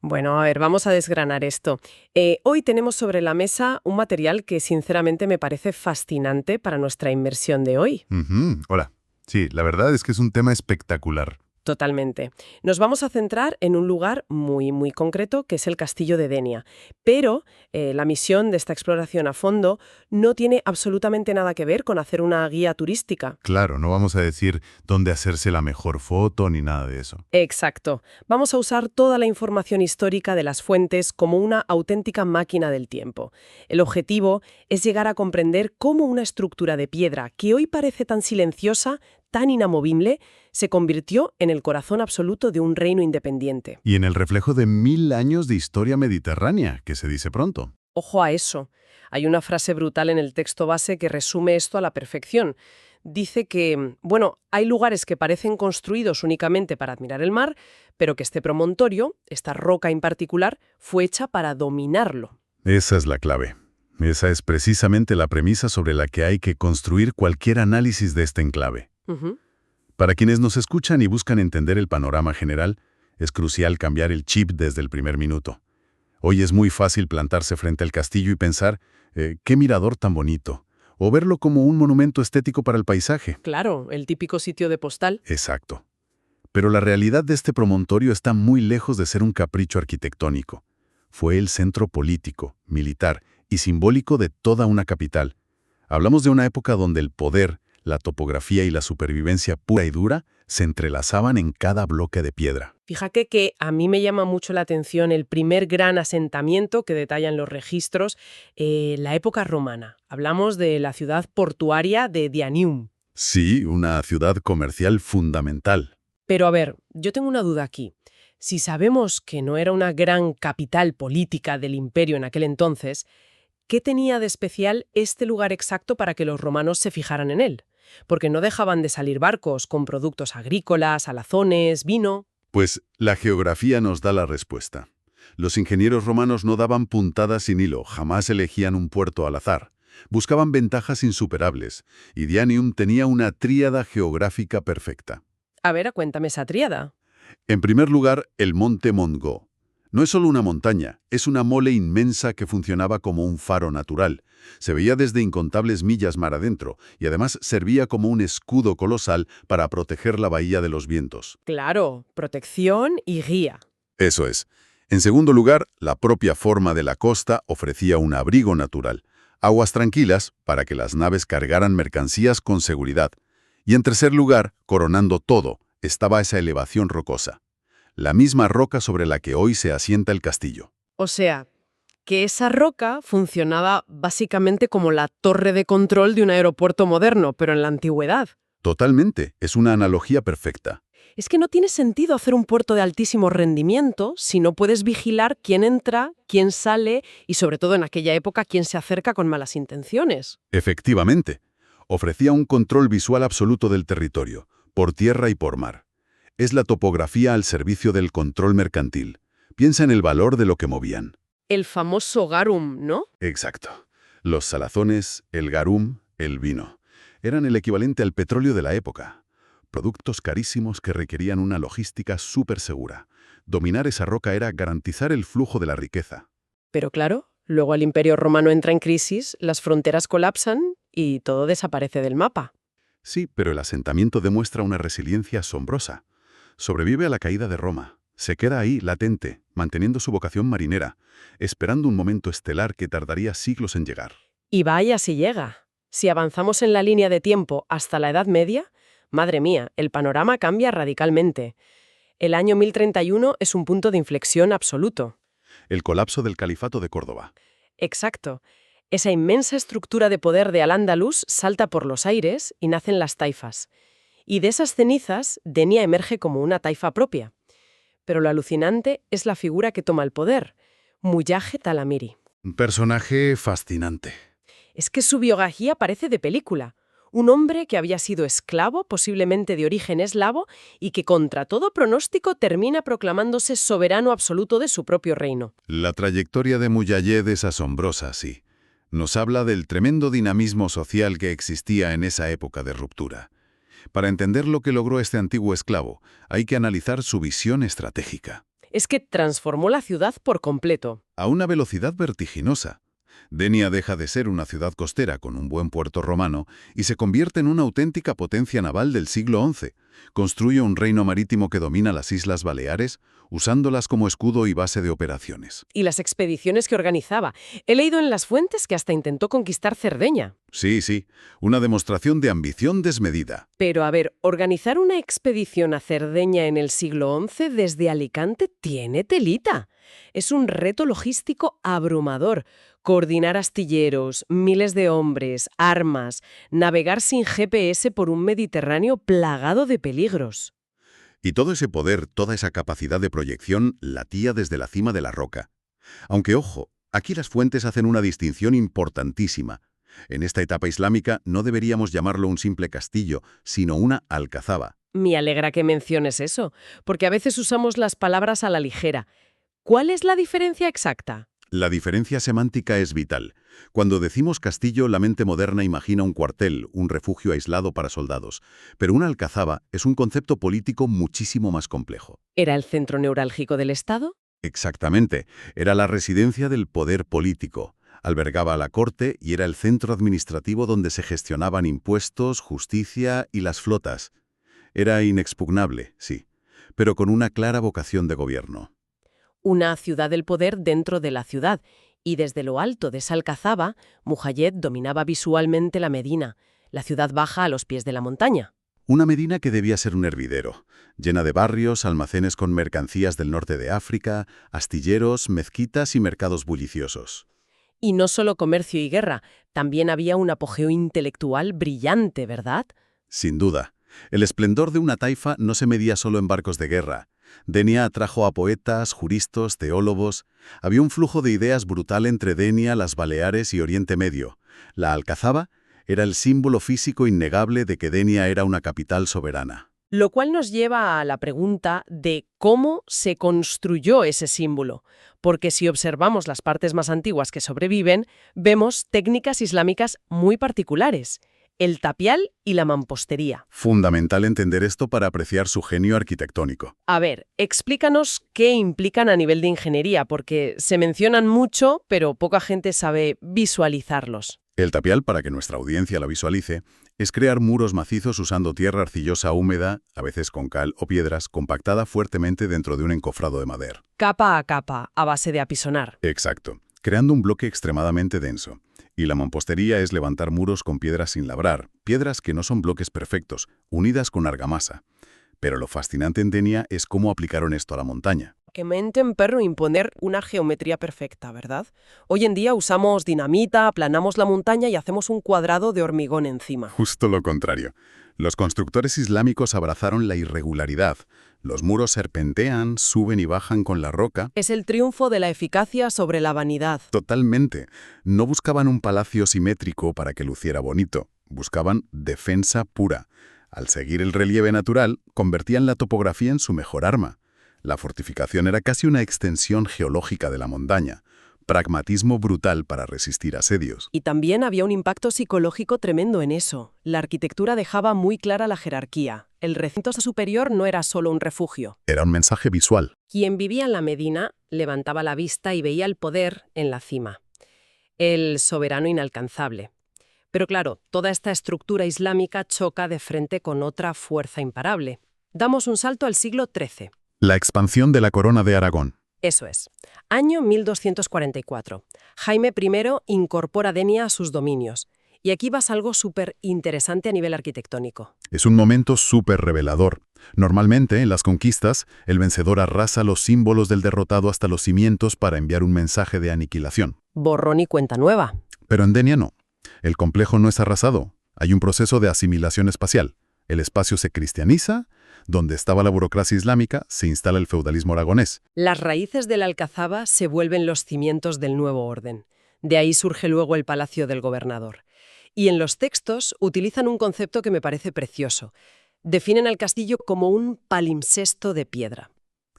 Bueno, a ver, vamos a desgranar esto. Hoy tenemos sobre la mesa un material que sinceramente me parece fascinante para nuestra inmersión de hoy. Hola. Sí, la verdad es que es un tema espectacular. Totalmente. Nos vamos a centrar en un lugar muy, muy concreto, que es el castillo de Denia. Pero la misión de esta exploración a fondo no tiene absolutamente nada que ver con hacer una guía turística. Claro, no vamos a decir dónde hacerse la mejor foto ni nada de eso. Exacto. Vamos a usar toda la información histórica de las fuentes como una auténtica máquina del tiempo. El objetivo es llegar a comprender cómo una estructura de piedra que hoy parece tan silenciosa, tan inamovible, se convirtió en el corazón absoluto de un reino independiente. Y en el reflejo de 1000 años de historia mediterránea, que se dice pronto. Ojo a eso. Hay una frase brutal en el texto base que resume esto a la perfección. Dice que, bueno, hay lugares que parecen construidos únicamente para admirar el mar, pero que este promontorio, esta roca en particular, fue hecha para dominarlo. Esa es la clave. Esa es precisamente la premisa sobre la que hay que construir cualquier análisis de este enclave. Ujú. Para quienes nos escuchan y buscan entender el panorama general, es crucial cambiar el chip desde el primer minuto. Hoy es muy fácil plantarse frente al castillo y pensar, ¿qué mirador tan bonito? O verlo como un monumento estético para el paisaje. Claro, el típico sitio de postal. Exacto. Pero la realidad de este promontorio está muy lejos de ser un capricho arquitectónico. Fue el centro político, militar y simbólico de toda una capital. Hablamos de una época donde el poder, la topografía y la supervivencia pura y dura se entrelazaban en cada bloque de piedra. Fíjate que a mí me llama mucho la atención el primer gran asentamiento que detallan los registros, la época romana. Hablamos de la ciudad portuaria de Dianium. Sí, una ciudad comercial fundamental. Pero a ver, yo tengo una duda aquí. Si sabemos que no era una gran capital política del imperio en aquel entonces, ¿qué tenía de especial este lugar exacto para que los romanos se fijaran en él? Porque no dejaban de salir barcos con productos agrícolas, alazones, vino. Pues la geografía nos da la respuesta. Los ingenieros romanos no daban puntadas sin hilo, jamás elegían un puerto al azar. Buscaban ventajas insuperables, y Dianium tenía una tríada geográfica perfecta. A ver, cuéntame esa tríada. En primer lugar, el monte Montgo. No es solo una montaña, es una mole inmensa que funcionaba como un faro natural. Se veía desde incontables millas mar adentro y además servía como un escudo colosal para proteger la bahía de los vientos. Claro, protección y guía. Eso es. En segundo lugar, la propia forma de la costa ofrecía un abrigo natural. Aguas tranquilas para que las naves cargaran mercancías con seguridad. Y en tercer lugar, coronando todo, estaba esa elevación rocosa. La misma roca sobre la que hoy se asienta el castillo. O sea, que esa roca funcionaba básicamente como la torre de control de un aeropuerto moderno, pero en la antigüedad. Totalmente, es una analogía perfecta. Es que no tiene sentido hacer un puerto de altísimo rendimiento si no puedes vigilar quién entra, quién sale y, sobre todo en aquella época, quién se acerca con malas intenciones. Efectivamente, ofrecía un control visual absoluto del territorio, por tierra y por mar. Es la topografía al servicio del control mercantil. Piensa en el valor de lo que movían. El famoso garum, ¿no? Exacto. Los salazones, el garum, el vino. Eran el equivalente al petróleo de la época. Productos carísimos que requerían una logística súper segura. Dominar esa roca era garantizar el flujo de la riqueza. Pero claro, luego el Imperio Romano entra en crisis, las fronteras colapsan y todo desaparece del mapa. Sí, pero el asentamiento demuestra una resiliencia asombrosa. Sobrevive a la caída de Roma. Se queda ahí, latente, manteniendo su vocación marinera, esperando un momento estelar que tardaría siglos en llegar. Y vaya si llega. Si avanzamos en la línea de tiempo hasta la Edad Media, madre mía, el panorama cambia radicalmente. El año 1031 es un punto de inflexión absoluto. El colapso del califato de Córdoba. Exacto. Esa inmensa estructura de poder de Al-Ándalus salta por los aires y nacen las taifas. Y de esas cenizas, Denia emerge como una taifa propia. Pero lo alucinante es la figura que toma el poder, Muyaje Talamiri. Un personaje fascinante. Es que su biografía parece de película. Un hombre que había sido esclavo, posiblemente de origen eslavo, y que contra todo pronóstico termina proclamándose soberano absoluto de su propio reino. La trayectoria de Muyayed es asombrosa, sí. Nos habla del tremendo dinamismo social que existía en esa época de ruptura. Para entender lo que logró este antiguo esclavo, hay que analizar su visión estratégica. es que transformó la ciudad por completo. A una velocidad vertiginosa. Denia deja de ser una ciudad costera con un buen puerto romano y se convierte en una auténtica potencia naval del siglo XI. Construye un reino marítimo que domina las Islas Baleares, usándolas como escudo y base de operaciones. Y las expediciones que organizaba. He leído en las fuentes que hasta intentó conquistar Cerdeña. Sí, sí, una demostración de ambición desmedida. Pero a ver, organizar una expedición a Cerdeña en el siglo XI desde Alicante tiene telita. Es un reto logístico abrumador. Coordinar astilleros, miles de hombres, armas, navegar sin GPS por un Mediterráneo plagado de peligros. Y todo ese poder, toda esa capacidad de proyección latía desde la cima de la roca. Aunque, ojo, aquí las fuentes hacen una distinción importantísima. En esta etapa islámica no deberíamos llamarlo un simple castillo, sino una alcazaba. Me alegra que menciones eso, porque a veces usamos las palabras a la ligera. ¿Cuál es la diferencia exacta? La diferencia semántica es vital. Cuando decimos castillo, la mente moderna imagina un cuartel, un refugio aislado para soldados. Pero una alcazaba es un concepto político muchísimo más complejo. ¿Era el centro neurálgico del Estado? Exactamente. Era la residencia del poder político. Albergaba a la corte y era el centro administrativo donde se gestionaban impuestos, justicia y las flotas. Era inexpugnable, sí, pero con una clara vocación de gobierno. Una ciudad del poder dentro de la ciudad, y desde lo alto de esa alcazaba, Muhayyed dominaba visualmente la Medina, la ciudad baja a los pies de la montaña. Una Medina que debía ser un hervidero, llena de barrios, almacenes con mercancías del norte de África, astilleros, mezquitas y mercados bulliciosos. Y no solo comercio y guerra, también había un apogeo intelectual brillante, ¿verdad? Sin duda. El esplendor de una taifa no se medía solo en barcos de guerra. Denia atrajo a poetas, juristas, teólogos. Había un flujo de ideas brutal entre Denia, las Baleares y Oriente Medio. La alcazaba era el símbolo físico innegable de que Denia era una capital soberana. Lo cual nos lleva a la pregunta de cómo se construyó ese símbolo. Porque si observamos las partes más antiguas que sobreviven, vemos técnicas islámicas muy particulares. El tapial y la mampostería. Fundamental entender esto para apreciar su genio arquitectónico. A ver, explícanos qué implican a nivel de ingeniería, porque se mencionan mucho, pero poca gente sabe visualizarlos. El tapial, para que nuestra audiencia lo visualice, es crear muros macizos usando tierra arcillosa húmeda, a veces con cal o piedras, compactada fuertemente dentro de un encofrado de madera. Capa a capa, a base de apisonar. Exacto, creando un bloque extremadamente denso. Y la mampostería es levantar muros con piedras sin labrar, piedras que no son bloques perfectos, unidas con argamasa. Pero lo fascinante en Denia es cómo aplicaron esto a la montaña. Que mente en perro imponer una geometría perfecta, ¿verdad? Hoy en día usamos dinamita, aplanamos la montaña y hacemos un cuadrado de hormigón encima. Justo lo contrario. Los constructores islámicos abrazaron la irregularidad. Los muros serpentean, suben y bajan con la roca. Es el triunfo de la eficacia sobre la vanidad. Totalmente. No buscaban un palacio simétrico para que luciera bonito. Buscaban defensa pura. Al seguir el relieve natural, convertían la topografía en su mejor arma. La fortificación era casi una extensión geológica de la montaña. Pragmatismo brutal para resistir asedios. Y también había un impacto psicológico tremendo en eso. La arquitectura dejaba muy clara la jerarquía. El recinto superior no era solo un refugio. Era un mensaje visual. Quien vivía en la Medina levantaba la vista y veía el poder en la cima. El soberano inalcanzable. Pero claro, toda esta estructura islámica choca de frente con otra fuerza imparable. Damos un salto al siglo XIII. La expansión de la corona de Aragón. Eso es. Año 1244. Jaime I incorpora Denia a sus dominios. Y aquí vas a algo súper interesante a nivel arquitectónico. Es un momento súper revelador. Normalmente, en las conquistas, el vencedor arrasa los símbolos del derrotado hasta los cimientos para enviar un mensaje de aniquilación. Borrón y cuenta nueva. Pero en Denia no. El complejo no es arrasado. Hay un proceso de asimilación espacial. El espacio se cristianiza. Donde estaba la burocracia islámica, se instala el feudalismo aragonés. Las raíces de la alcazaba se vuelven los cimientos del nuevo orden. De ahí surge luego el palacio del gobernador. Y en los textos utilizan un concepto que me parece precioso. Definen al castillo como un palimpsesto de piedra.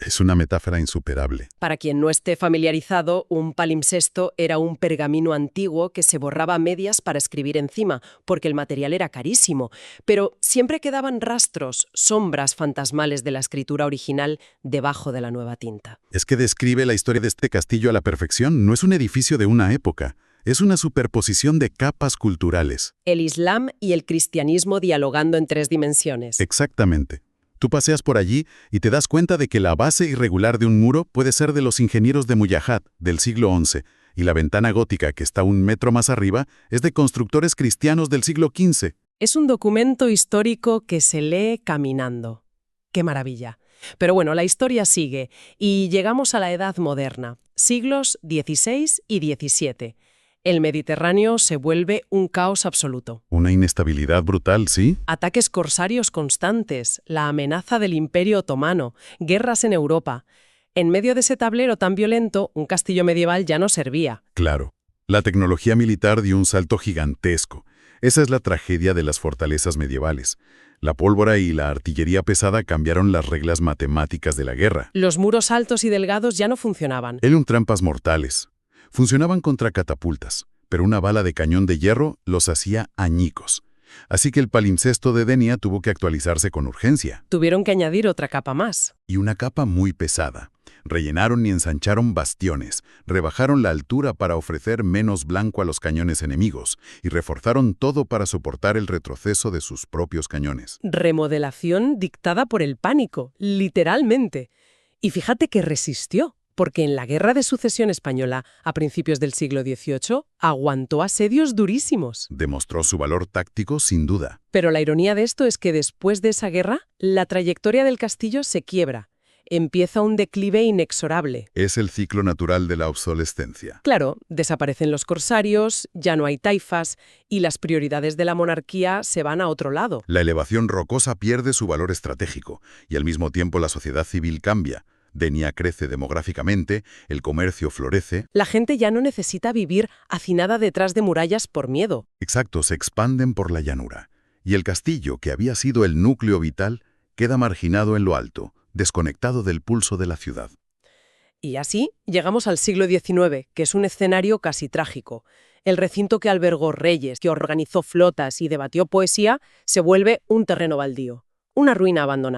Es una metáfora insuperable. Para quien no esté familiarizado, un palimpsesto era un pergamino antiguo que se borraba a medias para escribir encima, porque el material era carísimo, pero siempre quedaban rastros, sombras fantasmales de la escritura original debajo de la nueva tinta. Es que describe la historia de este castillo a la perfección. No es un edificio de una época, es una superposición de capas culturales. El Islam y el cristianismo dialogando en 3 dimensiones. Exactamente. Tú paseas por allí y te das cuenta de que la base irregular de un muro puede ser de los ingenieros de Mujahad, del siglo XI, y la ventana gótica, que está 1 metro más arriba, es de constructores cristianos del siglo XV. Es un documento histórico que se lee caminando. ¡Qué maravilla! Pero bueno, la historia sigue y llegamos a la Edad Moderna, siglos XVI y XVII. El Mediterráneo se vuelve un caos absoluto. Una inestabilidad brutal, ¿sí? Ataques corsarios constantes, la amenaza del Imperio Otomano, guerras en Europa. En medio de ese tablero tan violento, un castillo medieval ya no servía. Claro. La tecnología militar dio un salto gigantesco. Esa es la tragedia de las fortalezas medievales. La pólvora y la artillería pesada cambiaron las reglas matemáticas de la guerra. Los muros altos y delgados ya no funcionaban. Eran trampas mortales. Funcionaban contra catapultas, pero una bala de cañón de hierro los hacía añicos. Así que el palimpsesto de Denia tuvo que actualizarse con urgencia. Tuvieron que añadir otra capa más. Y una capa muy pesada. Rellenaron y ensancharon bastiones, rebajaron la altura para ofrecer menos blanco a los cañones enemigos y reforzaron todo para soportar el retroceso de sus propios cañones. Remodelación dictada por el pánico, literalmente. Y fíjate que resistió, porque en la Guerra de Sucesión Española, a principios del siglo XVIII, aguantó asedios durísimos. Demostró su valor táctico sin duda. Pero la ironía de esto es que después de esa guerra, la trayectoria del castillo se quiebra. Empieza un declive inexorable. Es el ciclo natural de la obsolescencia. Claro, desaparecen los corsarios, ya no hay taifas y las prioridades de la monarquía se van a otro lado. La elevación rocosa pierde su valor estratégico y al mismo tiempo la sociedad civil cambia. Denia crece demográficamente, el comercio florece. La gente ya no necesita vivir hacinada detrás de murallas por miedo. Exacto, se expanden por la llanura. Y el castillo, que había sido el núcleo vital, queda marginado en lo alto, desconectado del pulso de la ciudad. Y así llegamos al siglo XIX, que es un escenario casi trágico. El recinto que albergó reyes, que organizó flotas y debatió poesía, se vuelve un terreno baldío, una ruina abandonada.